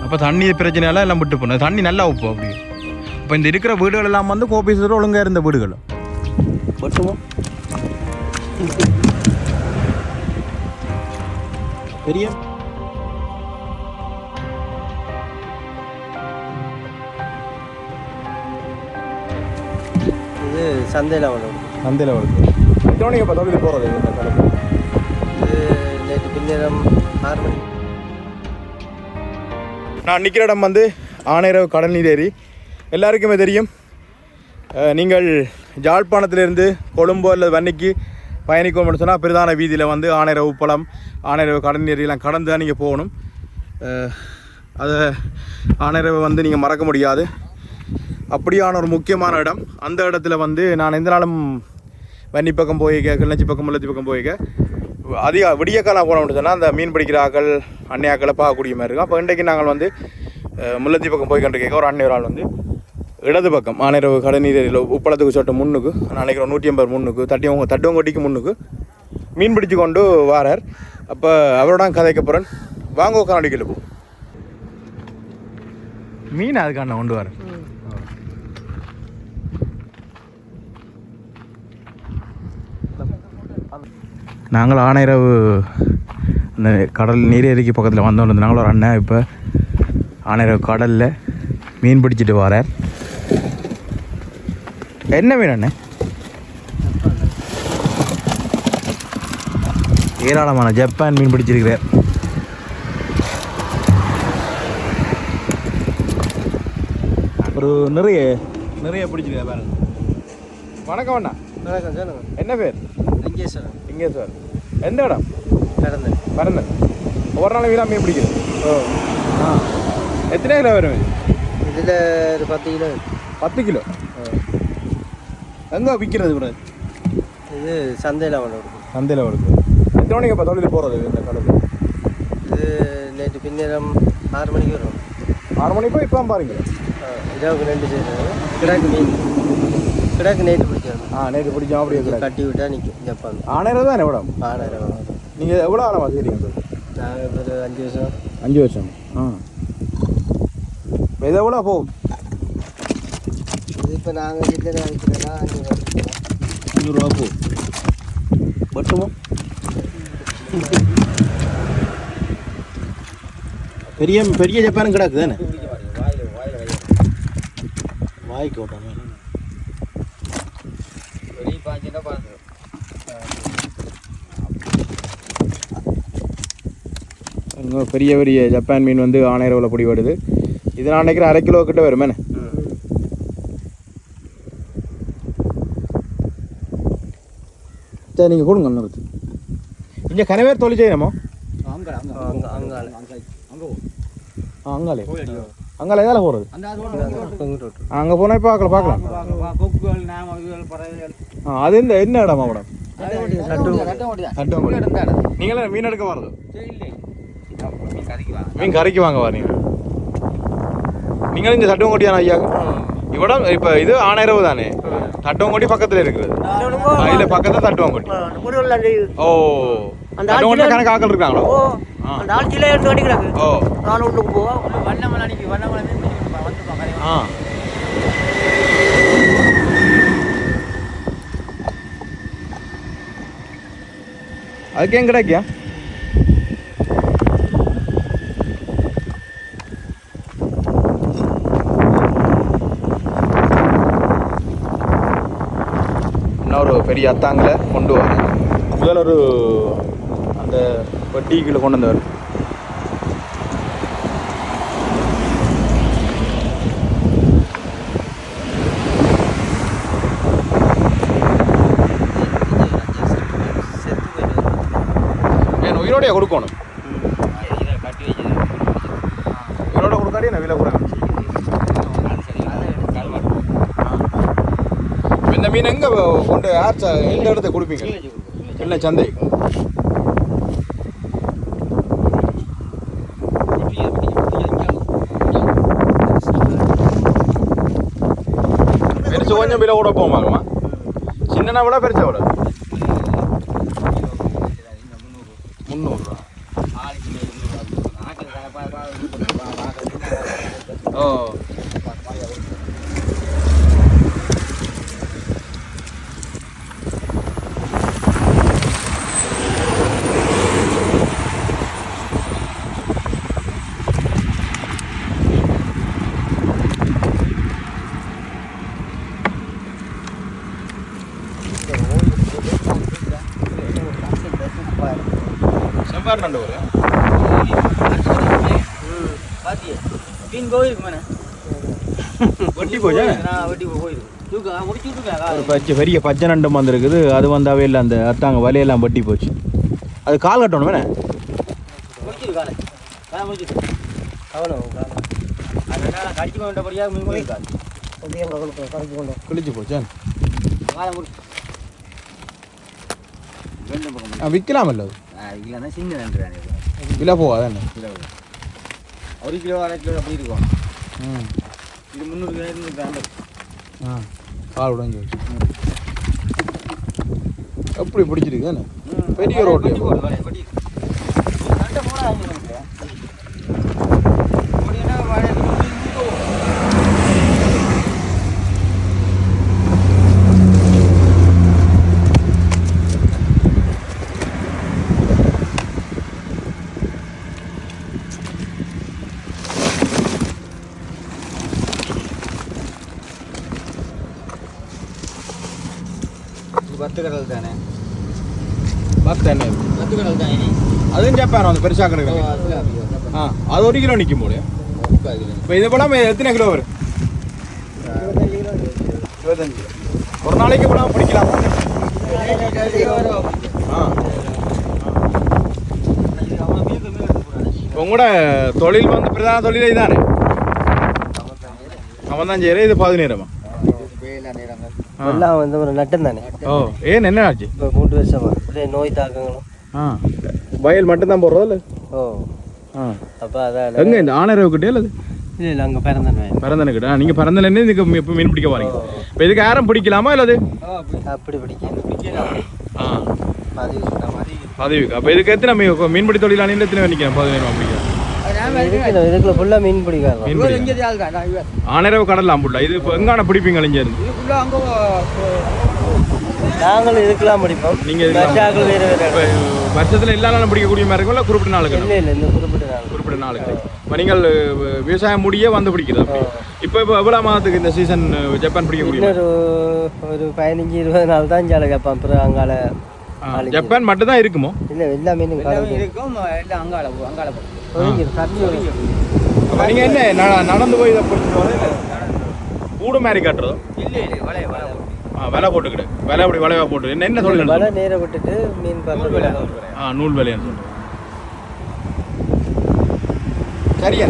அப்போ தண்ணி பிரச்சனையால எல்லாம் விட்டு போனோம். தண்ணி நல்லா வைப்போம் அப்படி. இப்போ இந்த இருக்கிற வீடுகள் எல்லாம் வந்து கோபீஸ்வரர் ஒழுங்காக இருந்த வீடுகள் மட்டும் பெரிய இது சந்தையில் வரும். சந்தையில் வருது. எத்தனை மணிக்கு இப்போ தொழில் போகிறது இந்த காலத்தில்? இது நேற்று பின்னேரம் 6 மணி. நான் நிற்கிற இடம் வந்து ஆனைரவு கடல் நீர் ஏரி. எல்லாருக்குமே தெரியும், நீங்கள் யாழ்ப்பாணத்திலிருந்து கொழும்போ அல்லது வன்னிக்கு பயணிக்கணும்னு சொன்னால் பிரதான வீதியில் வந்து ஆனைரவு உப்பளம், ஆனைரவு கடல் நீரெல்லாம் கடந்து தான் நீங்கள் போகணும். அதை ஆனைரவை வந்து நீங்கள் மறக்க முடியாது. அப்படியான ஒரு முக்கியமான இடம். அந்த இடத்துல வந்து நான் எந்த நாளும் வன்னி பக்கம் போய்க்க, கிளர்ச்சி பக்கம், முல்லச்சி பக்கம் போய்க்க அதிக விடியக்காலம் போனோம்னு சொன்னால் அந்த மீன் பிடிக்கிற ஆக்கள் அன்னையாக்களை பார்க்கக்கூடிய மாதிரி இருக்கும். அப்போ இன்றைக்கு நாங்கள் வந்து முல்லச்சி பக்கம் போய்கிட்டு கேட்க ஒரு அன்னை ஒரு ஆள் வந்து இடது பக்கம் ஆனைரவு கடநீரில் உப்பளத்துக்கு சொட்ட முன்னுக்கு நான் நினைக்கிறேன் 180 முன்னுக்கு தட்டுவங்கொட்டிக்கு முன்னுக்கு மீன் பிடிச்சு கொண்டு வாரார். அப்போ அவரோட கதைக்க போகிறேன். வாங்க உட்காந்துக்கல போ மீன் அதுக்கான கொண்டு வரேன். நாங்கள் ஆனைரவு அந்த கடல் நீரேரிக்கு பக்கத்தில் வந்தோம். நாங்களும் ஒரு அண்ணன் இப்போ ஆனைரவு கடலில் மீன் பிடிச்சிட்டு வரார். என்ன மீன் அண்ணே? ஏராளமான ஜப்பான் மீன் பிடிச்சிருக்கிறார். ஒரு நிறைய பிடிச்சிருக்கார் பாருங்க. வணக்கம் அண்ணா. வணக்கம் சொல்லுங்க. என்ன பேர்? லிங்கேஸ்வரன். எந்த இடம்? பரந்தன். ஒரு நாள் வீரா மீன் பிடிக்கிறது. எத்தனை கிலோ வரும்? இதில் ஒரு 10 கிலோ. 10 கிலோ. எங்கே விற்கிறது கூட? இது சந்தையில் வருது. சந்தையில் வருது. எத்தனை மணிக்கு இப்போ தொழில் போகிறது இந்த காலத்தில்? இது நேற்று பின்னேரம் 6 மணிக்கு வரும். 6 மணிக்கு இப்போ பாருங்க. இரவுக்கு 2 செய்யறது. கிடாக்கு மீன். கிடாக்கு நேற்று பிடிச்சாங்க. நேற்று பிடிச்சோம். அப்படியே கட்டி விட்டால் நிற்கும் ஜப்பான். ஆனைரவு தானே எவ்வளோ? ஆனைரவு. நீங்கள் எவ்வளோ ஆழமாக செய்கிறீங்க? நாங்கள் ஒரு 5 வருஷம். 5 வருஷம். இது எவ்வளோ போகும்? இது இப்போ நாங்கள் கிட்ட வைக்கிறோன்னா 500 ரூபா போகும். மட்டுமோ பெரிய பெரிய ஜப்பானும் கிடக்கு தானே? வாய்க்கு ஓட்டாங்க. வெளியே பாய்ச்சினா பார்த்துரும். பெரிய பெரிய ஜப்பான் மீன் வந்து ஆனைரவில் பிடி வருது. இது நான் நினைக்கிறேன் 1/2 கிலோ கிட்ட வருமே. சரி நீங்கள் கொடுங்க இன்னொரு. இங்கே கனவேர் தொழில் செய்யணுமோ? அங்காலே அங்காலே எதால போகிறது? அங்கே போனால் இப்போ பார்க்கலாம். அது என்ன இடமா மேடம்? நீங்களே மீன் எடுக்க வர்றது? மீன் கறிக்கு வாங்க வரீங்க. நீங்களும் இந்த தட்டுவங்கொட்டியான ஐயா இவ்விடம் இப்போ இது ஆனைரவு தானே? தட்டுவங்கொட்டி பக்கத்தில் இருக்கிறது. இதில் பக்கத்தில் தட்டுவங்கொட்டி. ஓ, தட்டுவங்கொட்டி கணக்கு ஆக்கள் இருக்காங்களோ? ஓ, அதுக்கு ஏன் கிடைக்கியா? ஒரு பெரிய அத்தாங்களை கொண்டு வர முதல்ல ஒரு அந்த வட்டிக்குள்ள கொண்டு வந்தவர். ஏன் உயிரோடைய கொடுக்கணும்? உயிரோட கொடுக்காடி என்ன விலை கூட. இந்த மீன் எங்கே கொண்டு ஆர்ச்சா எந்த இடத்த கொடுப்பீங்க? இல்லை சந்தை. பெருசு கொஞ்சம் விலை கூட போமாங்கம்மா. சின்னனா விட பெருசா விட 300 ரூபா. ஓ செவ்வாறு நண்டு ஒரு வட்டி போச்சா ஒரு பெரிய பச்சை நண்டும் வந்துருக்குது. அது வந்தாவே இல்லை, அந்த அத்தாங்க வலையெல்லாம் வட்டி போச்சு. அது கால் கட்டணும் வேணே கிழிச்சு போச்சா விற்கலாமல்ல இல்லைன்னா சின்ன நண்டு விலை போகாதானே ஒரு கிலோ அரை கிலோ அப்படி இருக்கும். இது 300 200 கால் உடஞ்சி வச்சு எப்படி பிடிச்சிருக்கு தானே பெரிய ரோட்டு பத்து கடல் தானே பத்து கடல் தானே அதுவும் ஜப்பான் வந்து பெருசாக கிடக்குது. அது 1 கிலோ நிற்கும் போல. இப்போ இது போல எத்தனை கிலோ வரும்? 25 கிலோ. ஒரு நாளைக்கு போல பிடிக்கலாம். உங்களோட தொழில் வந்து பிரதான தொழிலே இதானே? அவன் தான் செய்யற. இது 10 நேரமா எல்லாம் வந்து ஒரு நட்டம் தானே. ஓ ஏன் என்ன ஆச்சு? இப்போ 3 வருஷமா நோய் தாக்கங்களும் வயல் மட்டும்தான் போடுறோம் இல்லை? ஓ அப்போ அதான் எங்கே இந்த ஆனரவு கிட்டே இல்லை? இல்லை இல்லை அங்கே பிறந்தன கிட்ட. நீங்கள் பிறந்தலேருந்து இதுக்கு இப்போ மீன் பிடிக்க வரீங்க. இப்போ இதுக்கு யாரும் பிடிக்கலாமா இல்லை? அது அப்படி பிடிக்கலாம். பதவிக்கு அப்போ இதுக்கு எத்தனை மீன்பிடி தொழிலாளியில் எத்தனை நிற்கிறேன்? 10 பிடிக்கிறேன். இதுக்குள்ள ஃபுல்லாக மீன் பிடிக்காது. ஆனரவு கடலாம் புள்ள. இது இப்போ எங்கான பிடிப்பீங்க இருந்து? நாங்களும் இதுக்கெல்லாம் பிடிப்போம். நீங்கள் வருஷத்தில் எல்லா நாளும் பிடிக்கக்கூடிய மாதிரி இருக்கும் இல்லை குறிப்பிட்ட நாளுக்கு? இல்லை இல்லை இந்த குறிப்பிட்ட நாளுக்கு. இப்போ நீங்கள் விவசாயம் முடிய வந்து பிடிக்கிறது. இப்போ எவ்வளோ மாதத்துக்கு இந்த சீசன் ஜப்பான் பிடிக்கக்கூடிய? ஒரு 15-20 நாள் தான் ஜாலை ஜப்பான். அப்புறம் அங்கால ஜப்பான் மட்டும் தான் இருக்குமோ? இல்லை எல்லா மீனும் இருக்கும். எல்லாம் அங்கால அப்போ நீங்கள் என்ன நடந்து போய் இதை பிடிச்சிட்டு கூடு மாதிரி கட்டுறதோ? இல்லை இல்லை விலை போட்டுக்கிட்டு விலை அப்படி விலைவா போட்டு என்ன சொல்லணும்? வலை நேர விட்டுட்டு மீன் பார்த்து நூல் விலையான்னு சொல்லுங்கள். சரியா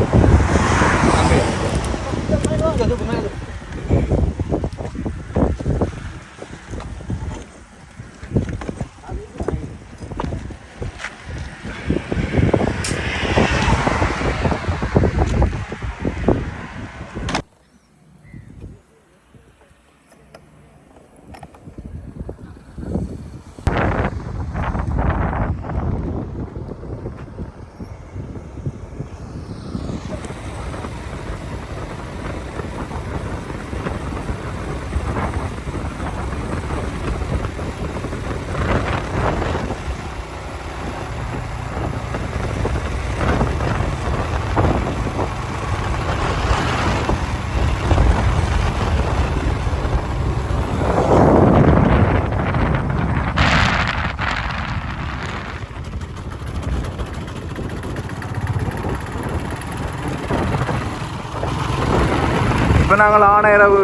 இப்போ நாங்கள் ஆனையரவு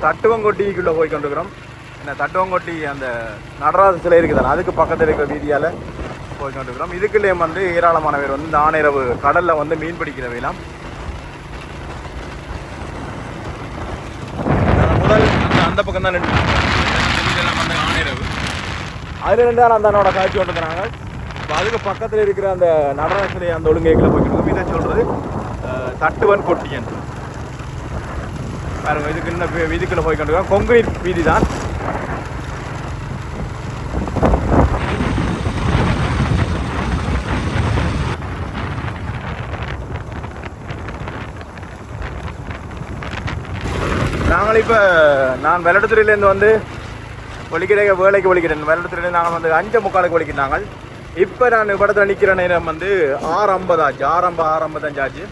தட்டுவங்கொட்டிக்குள்ளே போய் கொண்டிருக்கிறோம். என்ன தட்டுவங்கொட்டி அந்த நடராஜ சிலை இருக்குதானே, அதுக்கு பக்கத்தில் இருக்கிற வீதியால் போய் கொண்டிருக்கிறோம். இதுக்குள்ளேயும் வந்து ஏராளமான பேர் வந்து இந்த ஆனையரவு கடலில் வந்து மீன் பிடிக்கிறவையெல்லாம். முதல் அந்த பக்கம் தான் ரெண்டு வந்து ஆனையரவு, அதில் ரெண்டு தான் அந்த அண்ணோட காட்சி கொண்டிருக்கிறாங்க. இப்போ அதுக்கு பக்கத்தில் இருக்கிற அந்த நடராஜ சிலை அந்த ஒழுங்கைகளை போய் கொண்டிருக்கோம். இதை சொல்கிறது தட்டுவன் கொட்டியன் பாருங்க. இதுக்கு இன்னும் வீதிக்குள்ளே போய் கொண்டிருக்கோம். கொங்கிரீட் வீதி தான். நாங்கள் இப்போ நான் வெள்ளத்துறையிலேருந்து வந்து ஒலிக்கிறேன் வேலைக்கு ஒலிக்கிறேன். வெள்ளத்துறையிலேருந்து நாங்கள் வந்து 5:45 ஒலிக்கிறாங்க. இப்போ நான் படத்தில் நிற்கிற நேரம் வந்து 6:50 ஆச்சு. 6:55 ஆச்சு.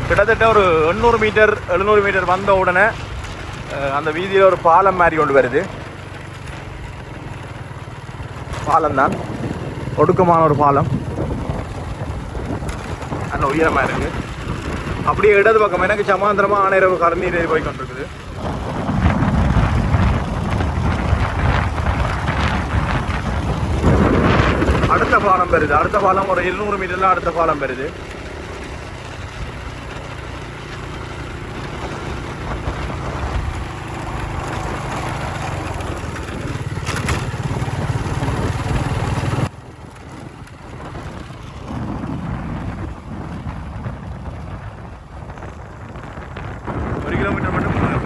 கிட்டத்தட்ட ஒரு 800 மீட்டர் 700 மீட்டர் வந்த உடனே அந்த வீதியில் ஒரு பாலம் மாதிரி கொண்டு வருது. பாலம் தான், ஒடுக்கமான ஒரு பாலம், நல்ல உயரமாக இருக்குது. அப்படியே இடது பக்கம் எனக்கு சமாந்திரமாக ஆணையரவு கடல்நீர் ஏறி போய் கொண்டிருக்குது. அடுத்த பாலம் வருது. அடுத்த பாலம் ஒரு 200 மீட்டர்ல அடுத்த பாலம் வருது.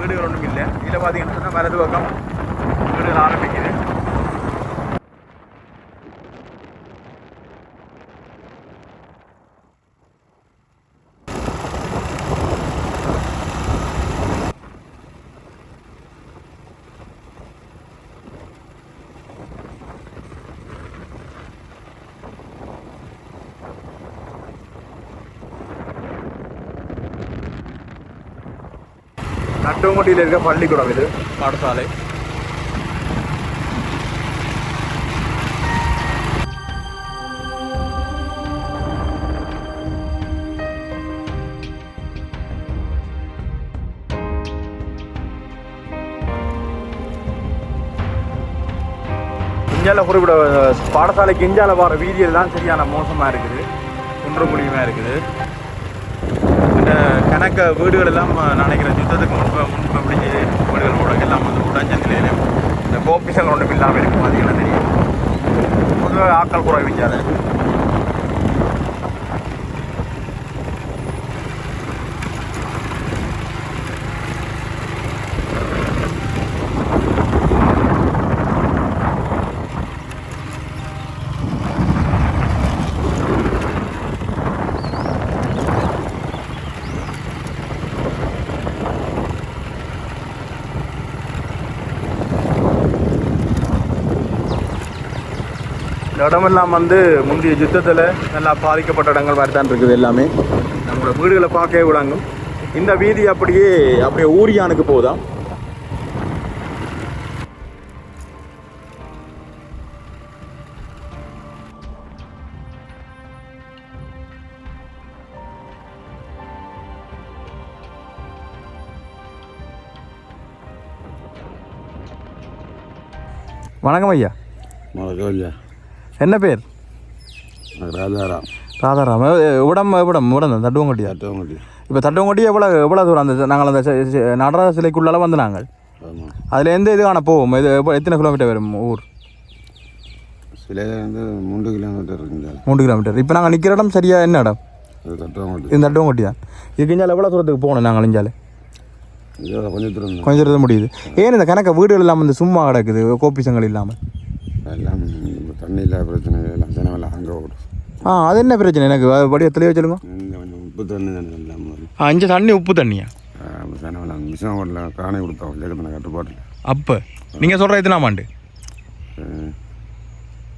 வீடுகள் ஒன்றும் இல்லை. இதில் பார்த்தீங்கன்னா சொன்னால் வலது பக்கம் வீடுகள் ஆரம்பிக்குது. நட்டுவங்குடியில் இருக்க பள்ளிக்கூடம் இது, பாடசாலை. இஞ்சால குறிப்பிட பாடசாலைக்கு இஞ்சால வர வீதியில் தான் சரியான மோசமாக இருக்குது, குன்றும் குழியுமாக இருக்குது. இந்த கணக்க வீடுகள் எல்லாம் நினைக்கிறேன் யுத்தத்துக்கு முன்பு அப்படி வீடுகள் முடங்க எல்லாம் வந்து உடஞ்ச நிலையில இந்த கோபிசங்கள் ஒன்றும் இல்லாமல் இருக்கும். பார்த்தீங்கன்னா தெரியும், பொதுவாக ஆக்கள் குறை வச்சாரு. இந்த இடமெல்லாம் வந்து முந்தைய யுத்தத்தில் நல்லா பாதிக்கப்பட்ட இடங்கள் மாதிரி தான் இருக்குது. எல்லாமே நம்மளோட வீடுகளை பார்க்கவே விடாங்க. இந்த வீதி அப்படியே ஊரியானுக்கு போகுதா. வணக்கம் ஐயா. வணக்கம் ஐயா. என்ன பேர்? ராஜாராம். ராதாராம். இடம் தான் தட்டுவங்கொட்டி. தட்டுவங்கொட்டி. இப்போ தட்டுவங்கொட்டி எவ்வளோ தூரம்? அந்த நாங்கள் அந்த நடராஜ சிலைக்குள்ளால வந்து நாங்கள் அதில் எந்த இது காண போவோம்? இது எத்தனை கிலோமீட்டர் வரும் ஊர்? சிலையிலேருந்து 3 கிலோமீட்டர் இருக்குங்க. 3 கிலோமீட்டர். இப்போ நாங்கள் நிற்கிற இடம் சரியா என்ன இடம்? தட்டுவங்கொட்டி. இது தட்டுவங்கொட்டி தான். இதுக்கு இஞ்சால் எவ்வளோ தூரத்துக்கு போகணும் நாங்கள் இஞ்சால்? கொஞ்சம் தூரம் முடியுது. ஏன் இந்த கணக்க வீடுகள் இல்லாமல் வந்து சும்மா கிடக்குது, கோபிசங்கள் இல்லாமல்? எல்லாம் தண்ணி இல்லாத பிரச்சனை எல்லாம் ஜனமெல்லாம் அங்கே ஓடும். அது என்ன பிரச்சனை? எனக்கு படிய தெளிவாக சொல்லுங்க. கொஞ்சம் உப்பு தண்ணி தானே இல்லாமல். அஞ்சு தண்ணி உப்பு தண்ணியா? ஜனமெல்லாம் மிஷின் ஓட்டில் காணி கொடுத்தோம் இலக்கத்தின கட்டுப்பாட்டில். அப்போ நீங்கள் சொல்கிற எத்தனாம் ஆண்டு?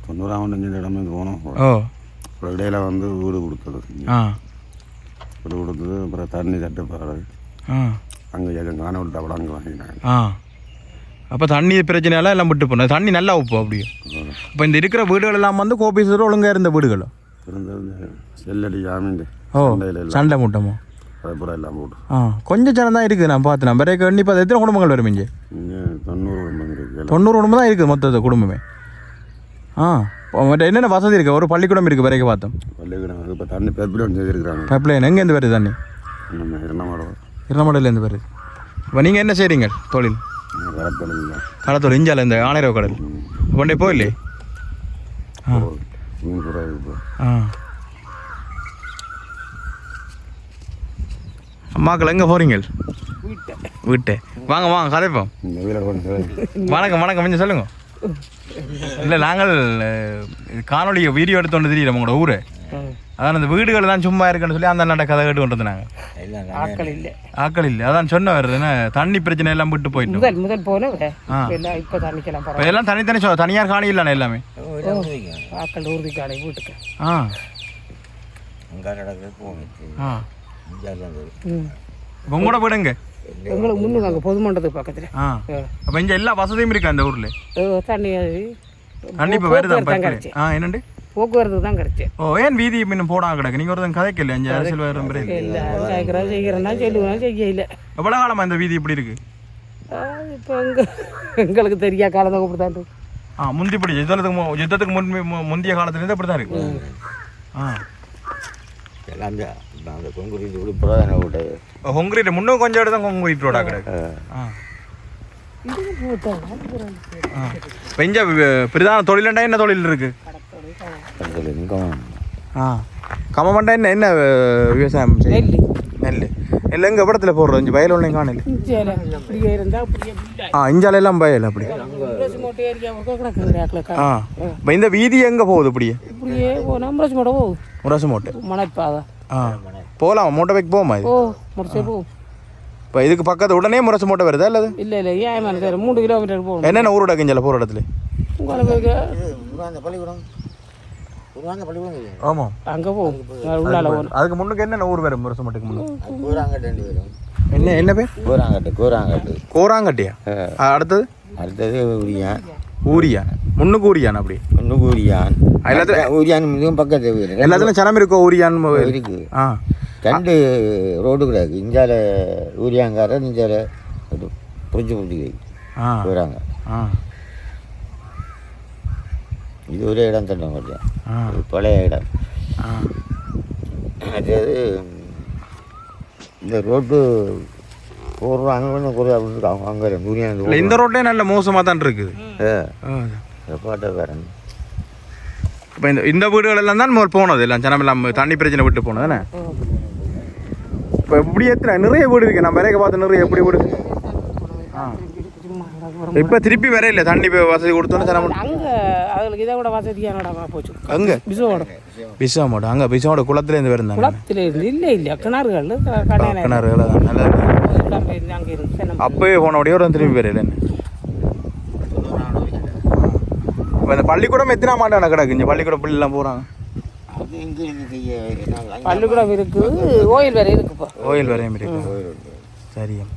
90ஆம் ஆண்டு இடமே போனோம். அப்புறம் இடையில வந்து வீடு கொடுத்தது. வீடு கொடுத்தது. அப்புறம் தண்ணி தட்டுப்பாடு அங்கே காணி கொடுத்தா கூட அங்கே வாங்கினாங்க. அப்போ தண்ணி பிரச்சனையால எல்லாம் விட்டு போனோம். தண்ணி நல்லா உப்பு அப்படியே. இப்போ இந்த இருக்கிற வீடுகள் எல்லாம் வந்து கோபீஸ்வரர் ஒழுங்காக இருந்த வீடுகளும் இருந்தது. செல்லடி ஜாமீன் சண்டை மூட்டமோ அதுபுறம் எல்லாம் போட்டு கொஞ்சம் ஜனம் தான் இருக்குது. நான் பார்த்தேன். பிறகு கண்டிப்பாக எத்தனை குடும்பங்கள் வரும் இங்கே? 90 குடும்பம் இருக்குது. 90 குடும்பம் தான் இருக்குது மொத்த குடும்பமே. மற்ற என்னென்ன வசதி இருக்குது? ஒரு பள்ளிக்கூடம் இருக்குது பிறகு பார்த்தோம். பள்ளிக்கூடம் இப்போ தண்ணி பைப்லைன் செய்திருக்கிறாங்க. பைப்லைன் எங்கேருந்து வருது தண்ணி? நம்ம இரநமடையிலேருந்து வருது. இப்போ நீங்கள் என்ன செய்கிறீங்க தொழில்? கடத்தொழில். இஞ்சால இந்த ஆணையரவு கடல் கொண்டே போயில்லே. அம்மாக்கள் எங்கே போகிறீங்க? வீட்டை. வாங்க கதைப்போம். வணக்கம் கொஞ்சம் சொல்லுங்க. இல்லை நாங்கள் காணொலி வீடியோ எடுத்தோன்னு தெரியல உங்களோட ஊர். அதான் அந்த வீடுகள் தான் சும்மா இருக்குன்னு சொல்லி அந்த அண்ணாட்ட கதை கேட்டு கொண்டு வந்தாங்க. ஆக்கள் இல்லை அதான் சொன்ன வருது என்ன தண்ணி பிரச்சனை எல்லாம் விட்டு போயிட்டு முதல் போல இப்போ தண்ணிக்கெல்லாம் இப்போ எல்லாம் தனித்தனி தனியார் காணி இல்லைண்ணே எல்லாமே ஆக்கள் ஊர்தி காலை வீட்டுக்கு. உங்களோட வீடுங்க எங்களுக்கு முன்னு நாங்கள் பொது மண்டபத்துக்கு பக்கத்தில். அப்போ இங்கே எல்லா வசதியும் இருக்கு அந்த ஊரில். தண்ணி கண்டிப்பாக வருது. என்னண்டு போக்குவரத்து தான் கிடைச்சி. ஏன் வீதி இன்னும் போடாம கிடக்கு? நீங்கள் ஒரு கதைக்கு இல்லை அஞ்சு அரசியல் வேறு செய்கிறேன்னா சொல்லுவேன் செய்ய இல்லை. எவ்வளோ காலமாக இந்த வீதி இப்படி இருக்கு? இப்போ எங்களுக்கு தெரியா காலம் தான் இப்படி தான். முந்திப்படி யுத்தத்துக்கு முந்தைய காலத்துலேருந்து அப்படி தான் இருக்கு. கொங்குரீட் முன்னும் கொஞ்சம் இடத்துல கொங்குரீட் ரோடா கிடக்கு. இப்போ இங்கே பிரதான தொழிலண்டா என்ன தொழில் இருக்கு? கமமண்டா என்ன என்ன விவசாயம்? நெல் இல்லை எங்கள் இடத்துல போடுறோம். இங்கே வயல் ஒன்றையும் காணல. இஞ்சால எல்லாம் வயல் அப்படி. இப்போ இந்த வீதி எங்கே போகுது? இப்படியே முரசு மூட்டை மணப்பாதை போகலாம். மூட்டை வைக்க போமா? இது இப்போ இதுக்கு பக்கத்து உடனே முரசு மூட்டை வருதா? இல்லை இல்லை இல்லை ஏன் 3 கிலோமீட்டர் போகும். என்னென்ன ஊரோட கிஞ்சல போகிற இடத்துல? ஆமாம் அங்கே போகும். அதுக்கு முன்னுக்கு என்னென்ன ஊர் வரும்? முரசு மூட்டைக்கு முன்னுக்கு என்ன என்ன பேர்? கோராங்கட்டியா? அடுத்தது ஊரியான். முன்னுக்கு ஊரியான். அப்படி முன்னுக்கு ஊரியான் ஊரியான் மிகவும் பக்கத்து எல்லாத்துலையும் சனம் இருக்கோ? ஊரியான் இருக்கு. 2 ரோடு கிடையாது. இஞ்சால ஊரியாங்கார இஞ்சால புரிஞ்சு போகிறாங்க. இது ஒரே இடம் தண்டம் கொஞ்சம் பழைய இடம். அது இந்த ரோட்டு போடுறாங்க அங்கே இந்த ரோட்டே நல்ல மோசமாக தான் இருக்குது. பாட்டை வேற. இப்போ இந்த வீடுகள் எல்லாம் தான் முதல் போனது எல்லாம் ஜனம் எல்லாம் தண்ணி பிரச்சனை விட்டு போனது தானே. இப்போ இப்படி எத்தனை நிறைய வீடு இருக்கு. நம்ம வரைக்க பார்த்து நிறைய எப்படி வீடு. இப்போ திருப்பி வர இல்லை தண்ணி வசதி கொடுத்தோன்னு ஜனம் அவங்களுக்கு இதை விட வசதியான போச்சு. அங்கே பிசாமோட அங்கே பிசாமோட குளத்துலேருந்து வருந்தாங்க. குளத்துலேருந்து இல்லை இல்லை கிணறுகள் கிணறுகள் தான் நல்லா இருக்கு. அப்போயே போனோடைய ஒரு திரும்பி வர இல்லைன்னு. இப்போ இந்த பள்ளிக்கூடம் எத்தனை மாட்டான கிடக்கு? இங்கே பள்ளிக்கூடம் பிள்ளைலாம் போகிறாங்க. பள்ளிக்கூடம் இருக்குது. ஓயில் வேற இருக்குப்பா. ஓயில் வரையும் இருக்கு. சரியம்மா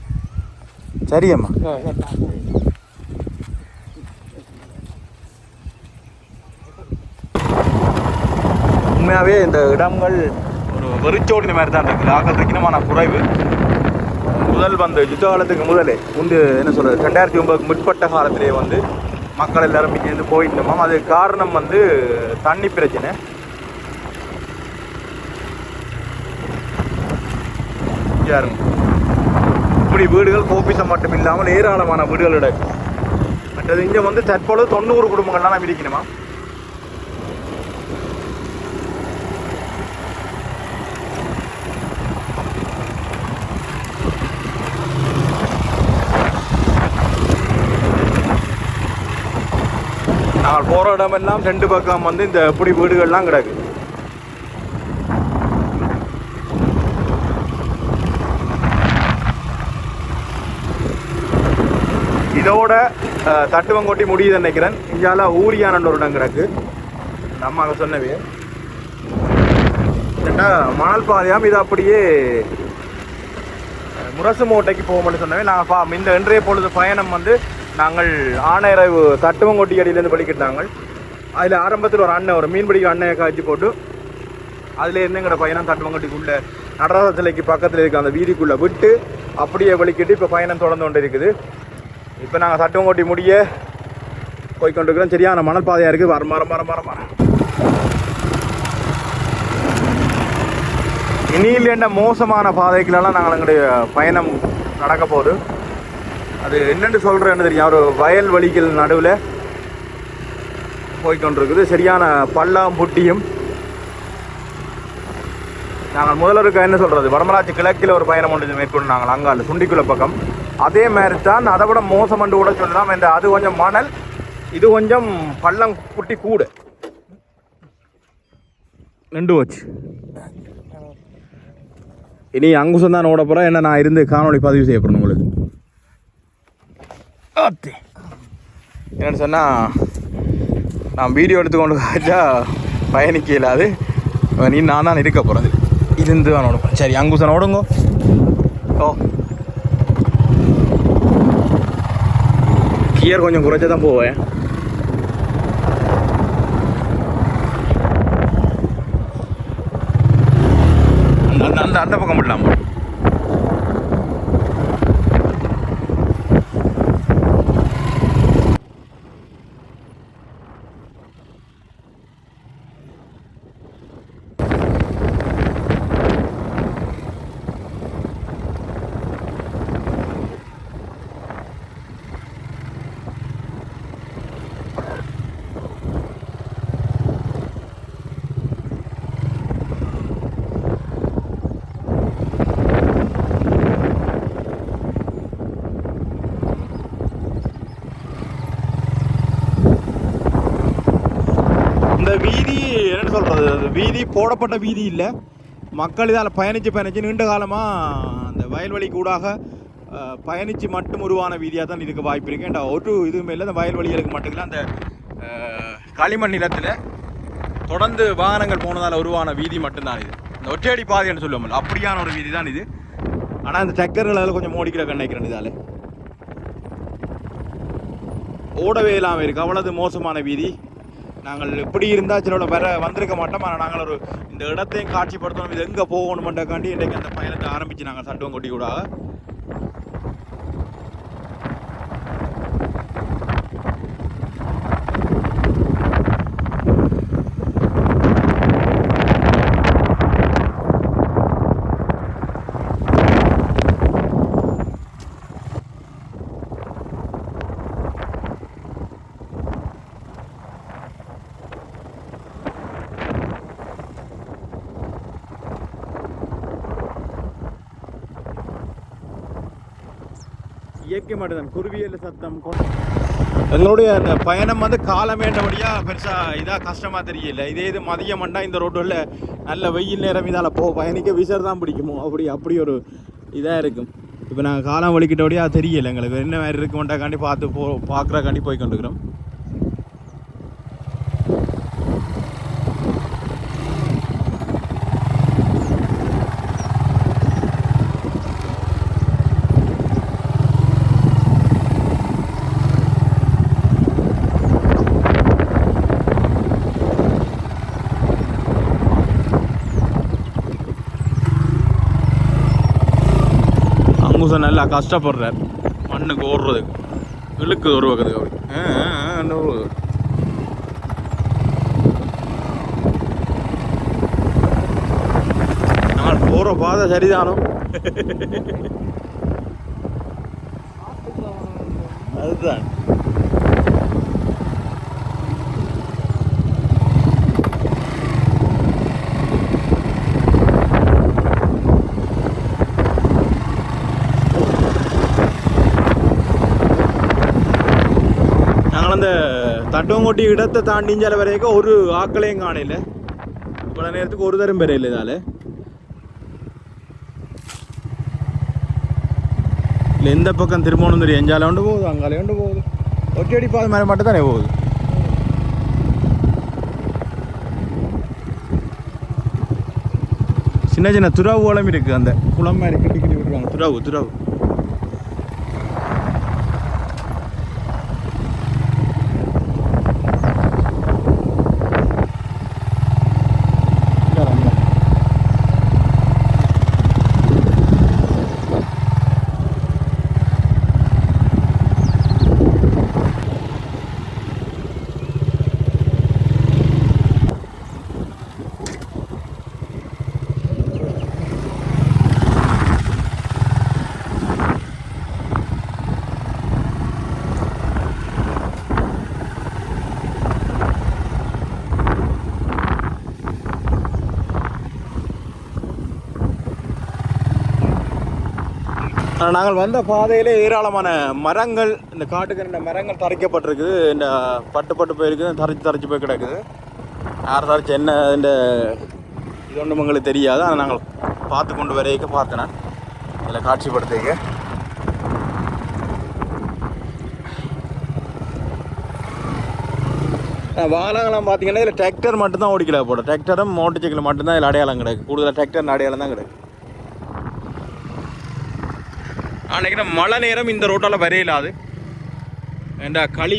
சரியம்மா. உண்மையாகவே இந்த இடங்கள் ஒரு வெறிச்சோடின மாதிரி தான் இருக்குது. ஆக்கள் இருக்கணுமான குறைவு. முதல் வந்து யுத்த காலத்துக்கு முதலே என்ன சொல்கிறது 2009 முற்பட்ட காலத்திலே மக்கள் எல்லாரும் இங்கேருந்து போயிட்டோமாம். அது காரணம் தண்ணி பிரச்சனை. யாரும் இப்படி வீடுகள் கோபிசம் மட்டும் இல்லாமல் ஏராளமான வீடுகள் இருக்கு. மற்றது இங்கே தற்பொழுது 90 குடும்பங்கள்லாம் இருக்கணுமா. நாங்கள் போகிற இடமெல்லாம் 2 பக்கம் இந்த இப்படி வீடுகள்லாம் கிடக்கு. இதோட தட்டுவங்கோட்டி முடியுது நினைக்கிறேன். இங்கால ஊரியான ஒரு இடம் கிடக்கு. நம்ம அங்கே சொன்னவே மணல் பாதையாம். இது அப்படியே முரசு மூட்டைக்கு போகும்னு சொன்னவே நாங்கள் இந்த இன்றைய பொழுது பயணம் நாங்கள் ஆனையரவு தட்டுவங்கோட்டி அடியிலேருந்து படிக்கிட்டாங்க. அதில் ஆரம்பத்தில் ஒரு அண்ணன் ஒரு மீன்பிடிக்க அண்ணையை காய்ச்சி போட்டு அதில் இருந்துங்கிற பயணம் தட்டுவங்கோட்டிக்குள்ளே நடராஜ சிலைக்கு பக்கத்தில் இருக்க அந்த வீதிக்குள்ளே விட்டு அப்படியே வலிக்கிட்டு இப்போ பயணம் தொடர்ந்து கொண்டு இருக்குது. இப்போ நாங்கள் தட்டுவங்கோட்டி முடிய போய்கொண்டிருக்கிறோம். சரியான மணல் பாதையாக இருக்குது. வர இனியில் என்ன மோசமான பாதைகளெல்லாம் நாங்கள் எங்களுடைய பயணம் நடக்க போகுது. அது என்னென்னு சொல்கிறேன்னு தெரியும். ஒரு வயல் வழிகள் நடுவில் போய்கொண்டிருக்குது. சரியான பள்ளம் புட்டியும். நாங்கள் முதல்ல இருக்க என்ன சொல்கிறது வடமராட்சி கிழக்கில் ஒரு பயணம் ஒன்று மேற்கொண்டு நாங்கள் அங்கால சுண்டிக்குள பக்கம். அதே மாதிரி தான் அதை விட மோசம் என்று கூட சொல்லலாம். அது கொஞ்சம் மணல், இது கொஞ்சம் பள்ளம் குட்டி கூட நின்று போச்சு. இனி அங்குசம் தான் ஓட போகிறேன். என்ன நான் இருந்து காணொளி பதிவு செய்யப்படணும் உங்களுக்கு. என்னென்னு சொன்னால் நான் வீடியோ எடுத்துக்கொண்டு காய்ச்சா பயணிக்க இல்லாது. நீ நான் தான் இருக்க போகிறது. இருந்து தான் ஓட போகிறேன். சரி அங்குசன் ஓடுங்க. ஓ கியர் கொஞ்சம் குறைச்சி தான் போவேன். அந்த அந்த பக்கம் விடலாமா? இந்த வீதி என்னென்னு சொல்கிறது, அது வீதி போடப்பட்ட வீதி இல்லை. மக்கள் இதால் பயணித்து நீண்ட காலமாக அந்த வயல்வெளி கூடாக பயணித்து மட்டும் உருவான வீதியாக தான் இருக்க வாய்ப்பு இருக்கு. ஏன்டா ஒரு இதுவுமே இல்லை. அந்த வயல்வெளிகளுக்கு மட்டும் இல்லை, அந்த களிமண் நிலத்தில் தொடர்ந்து வாகனங்கள் போனதால் உருவான வீதி மட்டும்தான் இது. இந்த ஒற்றையடி பாதைன்னு சொல்லுவோம்ல, அப்படியான ஒரு வீதி தான் இது. ஆனால் இந்த டக்கர்கள் அதில் கொஞ்சம் மோடிக்கிற கண்ணிக்கிறேன். இதால் ஓடவே இல்லாமல் இருக்குது. அவ்வளவு மோசமான வீதி. நாங்கள் இப்படி இருந்தால் சிலோட வந்திருக்க மாட்டோம். ஆனால் நாங்கள் ஒரு இந்த இடத்தையும் காட்சிப்படுத்தணும், இது எங்கே போகணுமென்றக்காண்டி இன்றைக்கு அந்த பயணத்தை ஆரம்பித்து நாங்கள் சட்டுவம் கொட்டி கூட. இயற்கை மட்டும்தான், குருவியல் சத்தம். எங்களுடைய அந்த பயணம் வந்து காலமேண்டபடியாக பெருசாக இதாக கஷ்டமாக தெரியல. இதே இது மதியம் மண்டா இந்த ரோட்டில் நல்ல வெயில் நேரம் இதால் பயணிக்க விசர் தான் பிடிக்குமோ அப்படி ஒரு இதாக இருக்கும். இப்போ நாங்கள் காலம் வலிக்கிட்டபடியாக தெரியல எங்களுக்கு என்ன மாதிரி இருக்குமெண்டாக்காண்டி பார்க்குறக்காண்டி போய் கொண்டுக்கிறோம். அங்குசம் நல்லா கஷ்டப்படுறார் மண்ணுக்கு ஓடுறதுக்கு, இழுக்கு உருவாக்குறதுக்கு. அப்படி நாங்கள் போகிற பாதை சரிதானோ? அதுதான் அந்த தட்டுவங்கொட்டி இடத்தை தாண்டிஞ்சால வரைக்கும் ஒரு ஆக்களையும் காணையில். இவ்வளோ நேரத்துக்கு ஒரு தரம் பெறையில் இதால் இல்லை. எந்த பக்கம் திரும்பணும் தெரியும். எஞ்சால கொண்டு போகுது, அங்காலே கொண்டு போகுது. ஒற்றடி பாதை மேலே மட்டும் தானே போகுது. சின்ன சின்ன துறவு குளம் இருக்குது. அந்த குளம் மாதிரி கட்டி விட்டுருவாங்க. துறவு நாங்கள் வந்த பாதையிலே ஏராளமான மரங்கள், இந்த காட்டுக்கு ரெண்டு மரங்கள் தரைக்கப்பட்டிருக்குது. இந்த பட்டு போயிருக்குது, தரைச்சு போய் கிடக்குது. யார் தரைச்சு என்ன இந்த இது ஒன்றும் எங்களுக்கு தெரியாது. அதை நாங்கள் பார்த்து கொண்டு வரைக்க பார்த்தேன் நான் இதில் காட்சிப்படுத்திக்க. வாகனங்கள்லாம் பார்த்தீங்கன்னா இதில் டிராக்டர் மட்டும்தான் ஓடிக்கல போட. டிராக்டரும் மோட்டர் சைக்கிள் மட்டும்தான் இதில் அடையாளம் கிடக்கு. கூடுதலாக டிராக்டர் அடையாளம் தான் கிடக்கு. அன்றைக்கி மழை நேரம் இந்த ரோட்டால் வரையிலாது. ஏண்டா களி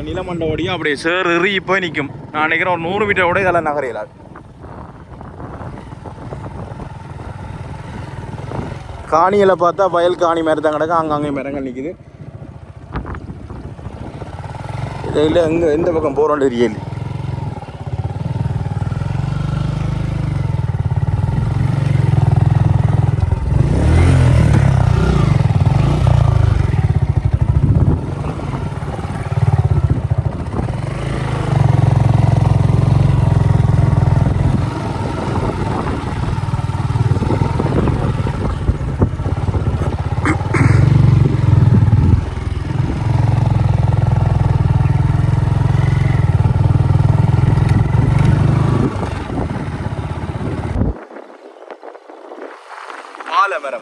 நிலமண்டை ஓடியும் அப்படியே சேர் இறுகி போய் நிற்கும். நான் நினைக்கிறேன் ஒரு 100 மீட்டரோட இதெல்லாம் நகரையிலாது. காணியில் பார்த்தா வயல் காணி மாதிரி தான் கிடக்கு. அங்கங்கே மரங்கள் நிற்குது. இதில் எங்கே எந்த பக்கம் போகிறோன்னு தெரியல.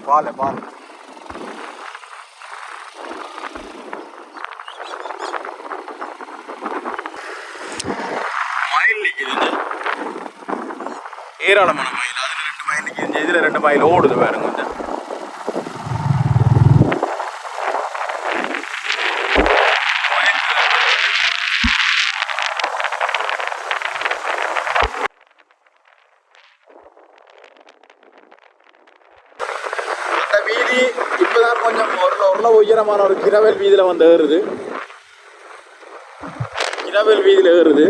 பாலை மயில் நிற்குது. ஏராளமான மயில். அதில் 2 மயில் நிற்குது. இதில் 2 மயில் ஓடுது பாருங்க. கொஞ்சம் வீதி இப்பதான் கொஞ்சம் ஒரு உயரமான ஒரு கிரவல் வீதியில வந்து ஏறுது. கிரவல் வீதியில ஏறுது.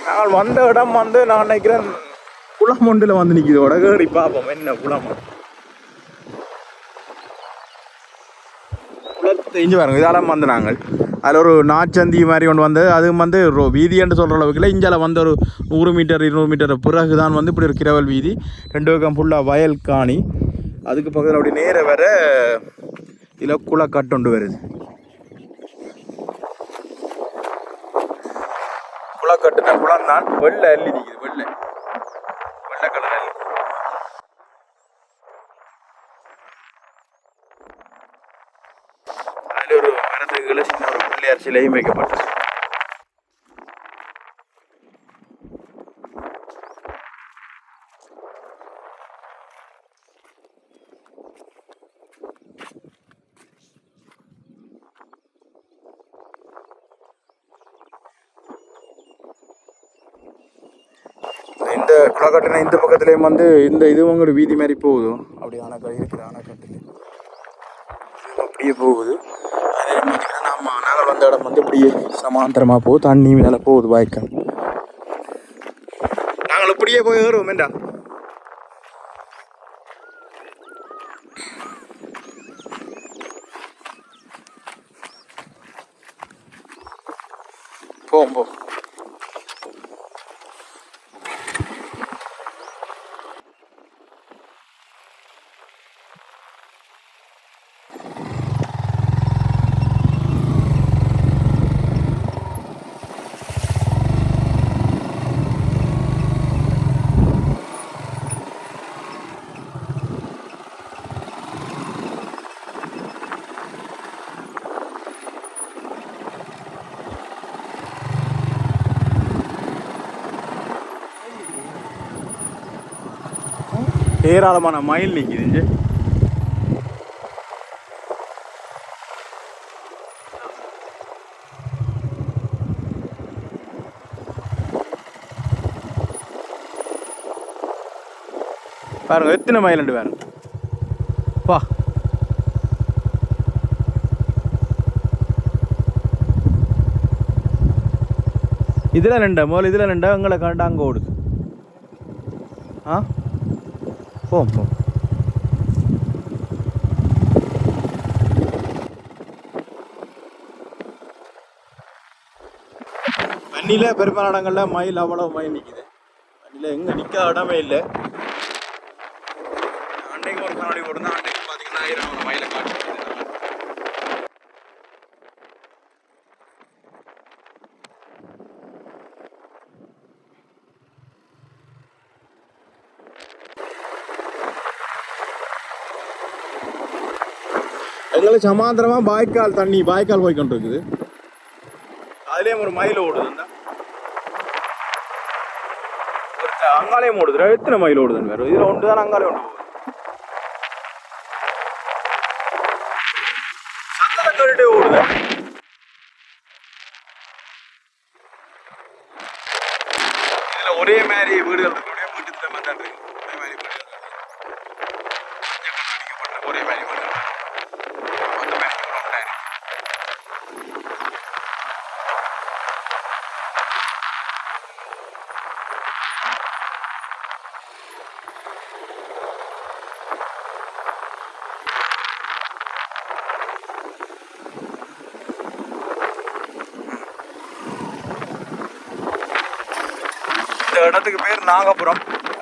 நாங்கள் வந்த இடம் வந்து நான் நினைக்கிறேன் குளம் ஒன்றில் வந்து நிற்கிது. உடகேறி பார்ப்போம் என்ன குளம். குளத்தை இஞ்சி பாருங்க. இதெல்லாம் வந்து நாங்கள் அதில் ஒரு நாச்சந்தி மாதிரி ஒன்று வந்து அதுவும் வந்து வீதின்னு சொல்கிற அளவுக்கு இல்லை. இஞ்சால வந்து ஒரு 100 மீட்டர் 200 மீட்டர் பிறகு தான் வந்து இப்படி ஒரு கிரவல் வீதி. 2 பக்கம் ஃபுல்லாக வயல் காணி. அதுக்கு பக்கத்தில் அப்படி நேர வர இதில் குளக்கட்டு வருது. குளக்கட்டுனா குளம் தான். வெள்ளை அள்ளி நிற்குது. வெள்ளை கலர் அள்ளி. அதில் ஒரு மரத்துக்குள்ள சின்ன ஒரு பிள்ளையார் சிலையும் வைக்கப்பட்டது. இந்த குளக்கட்டுனா இந்த பக்கத்துலேயும் வந்து இந்த இதுவும் ஒரு வீதி மாதிரி போகுது. அப்படி அணைக்கட்டு இருக்குது. அணைக்கட்டு அப்படியே போகுது. நாங்கள் வந்த இடம் வந்து இப்படியே சமாந்தரமாக போகுது. தண்ணி மேலே போகுது வாய்க்கால். நாங்கள் இப்படியே போய் ஏறுவோம். வேண்டா போவோம். ஏராளமான மயில் நிற்கிது. பாருங்க எத்தனை மயில் உண்டு பாருங்க. பா இதில் 2 முதல்ல இதில் 2 எங்களை கண்டு அங்கே ஓடுது. போம். தண்ணியில் பெரும்பாலான இடங்களில் மயில் அவ்வளோ மயில் நிற்குது. தண்ணியில் எங்கே நிற்க இடமே இல்லை. அன்றைக்கு ஒரு காணொலி போட்டுருந்தா அன்றைக்கு பார்த்தீங்கன்னா 1000 மயிலை காட்சி. எங்களுக்கு சமாந்திரமாக பாய்க்கால் போய் கொண்டு இருக்குது. அதுலேயும் ஒரு மயில் ஓடுது. அங்காலையும் ஓடுது. எத்தனை மயில் ஓடுதுன்னு வேறு இதில் ஒன்று தான் அங்காலே ஒன்று போகுது. சத்தத்தை கேட்டுட்டே ஓடுது. இதில் ஒரே மாதிரி வீடுகள் இருக்கு. வீட்டுல மாதிரி இருக்கு. ஒரே மாதிரி வீடுகள் ஒரே மாதிரி வீடுகள் இடத்துக்கு பேர் நாகபுரம்.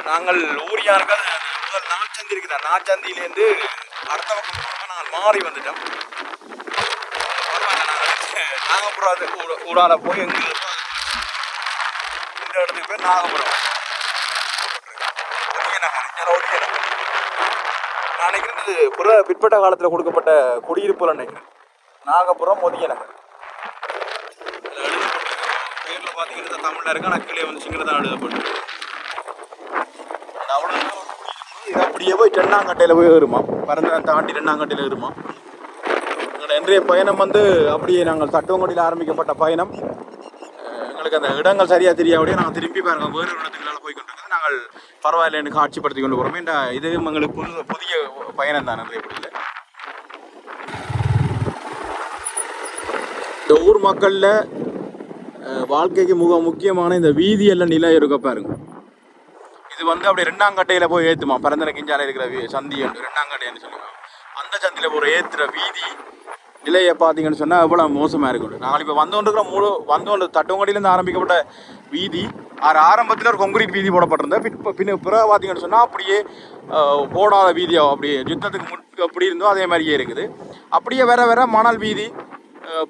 நாங்கள் ஊரியார்கள் முதல் நாச்சந்தி இருக்குதா, நாச்சந்தியிலேருந்து அடுத்த பக்கம் போனோம்னா நாங்கள் மாறி வந்துட்டோம். நாகபுரம் ஊடால போய் எங்களுக்கு இந்த இடத்துக்கு பேர் நாகபுரம். நான் நினைக்கிறேன் இது பிற்பட்ட காலத்தில் கொடுக்கப்பட்ட குடியிருப்புகள் நினைக்கிறேன். நாகபுரம் ஒதிய நகர் பேரில் பார்த்தீங்கன்னா தமிழில் இருக்க நக்கிலே வந்து சிங்களத்தான் எழுதப்பட்டு அவ்வளோதான். இது அப்படியே போய் தென்னாங்கட்டையில் போய் ஏறுமா, பரந்தனை தாண்டி தென்னாங்கட்டையில் ஏறுமா. எங்களோட இன்றைய பயணம் வந்து அப்படியே நாங்கள் தட்டுவங்கோட்டியில் ஆரம்பிக்கப்பட்ட பயணம். எங்களுக்கு அந்த இடங்கள் சரியாக தெரியாதபடியே நாங்கள் திரும்பி பாருங்கள் வேறு இடத்துக்குள்ளால் போய் கொண்டிருக்கிறது. நாங்கள் பரவாயில்லைன்னு காட்சிப்படுத்தி கொண்டு போகிறோம். இந்த இது எங்களுக்கு புதிய பயணம் தான். நிறைய படியில் இந்த ஊர் மக்களில் வாழ்க்கைக்கு முக்கியமான இந்த வீதியெல்லாம் நிலை இருக்க பாருங்க. இது வந்து அப்படியே ரெண்டாங்கட்டையில் போய் ஏற்றுமா, பரந்தனை கிஞ்சால இருக்கிற சந்தி ரெண்டாங்கட்டைன்னு சொல்லுவாங்க. அந்த சந்தியில் போகிற ஏற்றுற வீதி நிலையை பார்த்தீங்கன்னு சொன்னால் எவ்வளோ மோசமாக இருக்கும். நாங்கள் இப்போ வந்தோண்டு தட்டுவங்கடியிலேருந்து ஆரம்பிக்கப்பட்ட வீதி ஆரம்பத்தில் ஒரு கொங்கிரீட் வீதி போடப்பட்டிருந்தேன். பிறகு பார்த்தீங்கன்னு சொன்னால் அப்படியே போடாத வீதியாக அப்படியே யுத்தத்துக்கு அப்படி இருந்தோ அதே மாதிரியே இருக்குது. அப்படியே வேற மணல் வீதி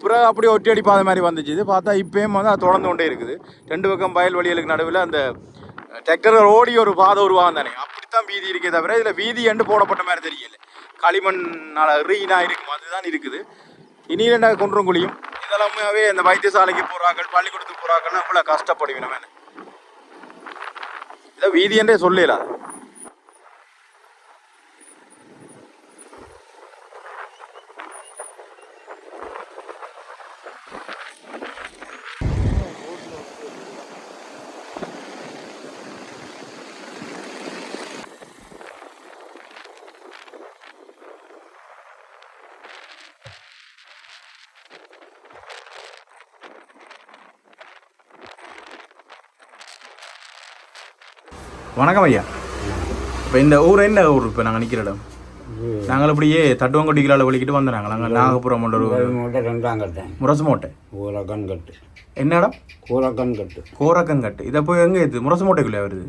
பிறகு அப்படியே ஒட்டி அடிப்பாத மாதிரி வந்துச்சு. இது பார்த்தா இப்போயும் வந்து அது தொடர்ந்து கொண்டே இருக்குது. 2 பக்கம் வயல்வெளிகளுக்கு நடுவில் அந்த டிராக்டர் ஓடி ஒரு பாதை உருவாகம் தானே, அப்படித்தான் வீதி இருக்கே தவிர இதில் வீதி எண்டு போடப்பட்ட மாதிரி தெரியல. களிமண்ணால் ரீனா இருக்கும், அதுதான் இருக்குது. இனி 2 குன்றும் குழியும் இதெல்லாமே இந்த வைத்தியசாலைக்கு போகிறார்கள், பள்ளிக்கூடத்துக்கு போகிறாங்கன்னு இவ்வளோ கஷ்டப்படுவேன். நம்ம இதை வீதி என்றே சொல்லலாம். வணக்கம் ஐயா. இப்போ இந்த ஊர் என்ன ஊர்? இப்போ நாங்கள் நிற்கிற இடம் நாங்கள் இப்படியே தட்டுவங்கொட்டிகளால் வலிக்கிட்டு வந்தோம். நாங்கள் நாகபுரம் முரசுமோட்டை கூரக்கன்கட்டு. என்ன இடம்? கூரக்கன்கட்டு. கூரக்கன்கட்டு. இதை போய் எங்கே இது முரசுமோட்டைக்குள்ளே வருது?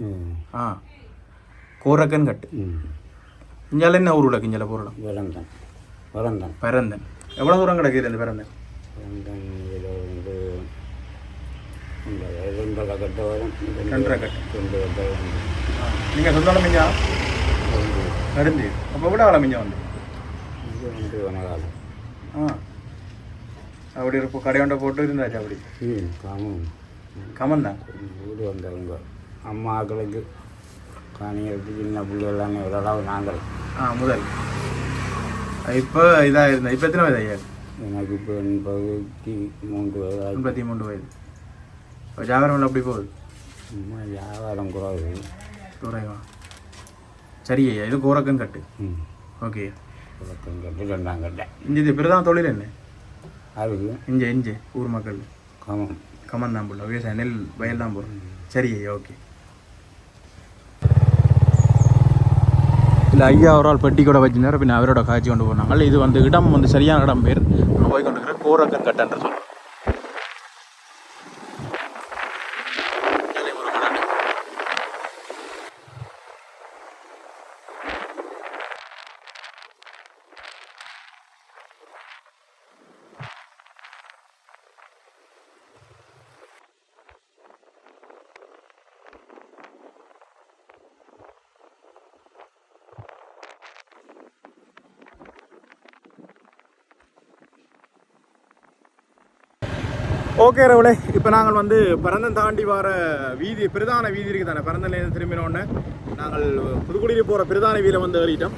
கூரக்கன்கட்டு. இஞ்சால என்ன ஊர் கிஞ்சால போகிறோம்? பரந்தன். எவ்வளோ தூரம் கிடக்குது அந்த பரந்தன்? 2 கட்டு வரும். 2 கட்டு. நீங்கள் சொந்தாலும் மிஞ்சா கருந்து. அப்போ எவ்வளோ காலம் மிஞ்சா வந்து? அப்படி இருப்போம். கடையாண்ட போட்டு இருந்தாச்சு அப்படி. கமன் தான் வீடு வந்தவங்க அம்மாக்களுக்கு காணிகளுக்கு சின்ன பிள்ளைகளான ஓரளவு நாங்கள் முதல். இப்போ இதாக இருந்தேன். இப்போ எத்தனை வயது ஐயா? எனக்கு இப்போ 83 வயது. 83 வயது. இப்போ வியாபாரம் அப்படி போகுது? வியாபாரம் குறைவா? சரி ஐயா. இது கூரக்கன்கட்டு. ஓகே. கூரக்கன்கட்டு 2ஆம் கட்டை. இது பிரதான தொழில் என்ன? அதுக்கு இஞ்சே ஊர் மக்கள் கமன் தான் போடல. விவசாயம் நெல் வயல் தான் போடுறோம். சரி ஐயா. ஓகே. இல்லை ஐயா ஒரு ஆள் பெட்டி கூட வச்சுருந்தார். பின்ன அவரோட காய்ச்சி கொண்டு போனாங்க. இது வந்து இடம் வந்து சரியான இடம் பேர். நான் போய் கொண்டு இருக்கிற கூரக்கன்கட்டுன்ற சொல்கிறேன். ஓகே ரவுலே, இப்போ நாங்கள் வந்து பரந்தன் தாண்டி வர வீதி பிரதான வீதி இருக்குது தானே, பரந்தன்லேருந்து திரும்பினோடனே நாங்கள் புதுக்குடியில் போகிற பிரதான வீதியில் வந்து ஏறிட்டோம்.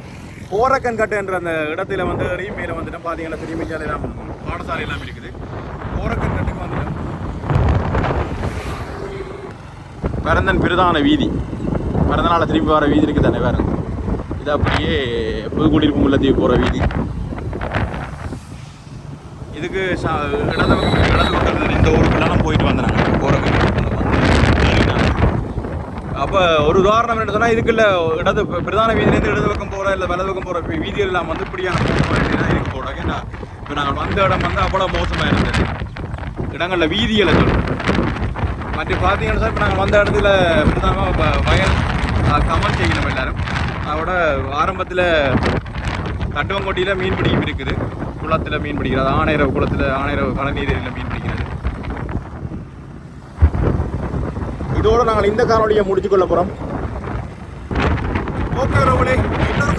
கோரக்கன் கட்டு என்ற அந்த இடத்துல வந்து ஏறி மேலே வந்துட்டோம். பார்த்தீங்கன்னா திரும்பி எல்லாம் பாடசாலை எல்லாம் இருக்குது. கோரக்கன் கட்டுக்கு வந்துட்டோம். பரந்தன் பிரதான வீதி, பரந்தனால் திரும்பி வர வீதி இருக்குது தானே வேறு. இது அப்படியே புதுக்குடியிருப்பு முல்லத்தீவு போகிற வீதி. இதுக்கு இடது பக்கம் இந்த ஊருக்குலாம் போயிட்டு வந்தேன் நாங்கள் கோரக்கன். அப்போ ஒரு உதாரணம் என்ன சொன்னால், இதுக்குள்ள இடது பிரதான வீதியிலேருந்து இடது பக்கம் போகிற இல்லை வலது பக்கம் போகிற வீதிகள் எல்லாம் வந்து இப்படியான தான் இருக்கு போட. ஏன்னா இப்போ நாங்கள் வந்த இடம் வந்து அவ்வளோ மோசமாக இருந்தது இடங்களில் வீதிகளை சொல்லுவோம். மற்ற பார்த்தீங்கன்னா சார், இப்போ நாங்கள் வந்த இடத்துல பிரதானமாக வயல் கமல் செய்யணும் எல்லாரும். அதோட ஆரம்பத்தில் தட்டுவங்கோட்டியில் மீன் பிடிக்கும் இருக்குது, குளத்தில் மீன் பிடிக்கிறது, ஆணையரவு குளத்தில் ஆணையரவு கடல்நீரில் மீன் பிடிக்கிறது. இதோடு நாங்கள் இந்த காணொலியை முடிச்சுக்கொள்ள போகிறோம். ஓகே ரவுலே, இன்னொரு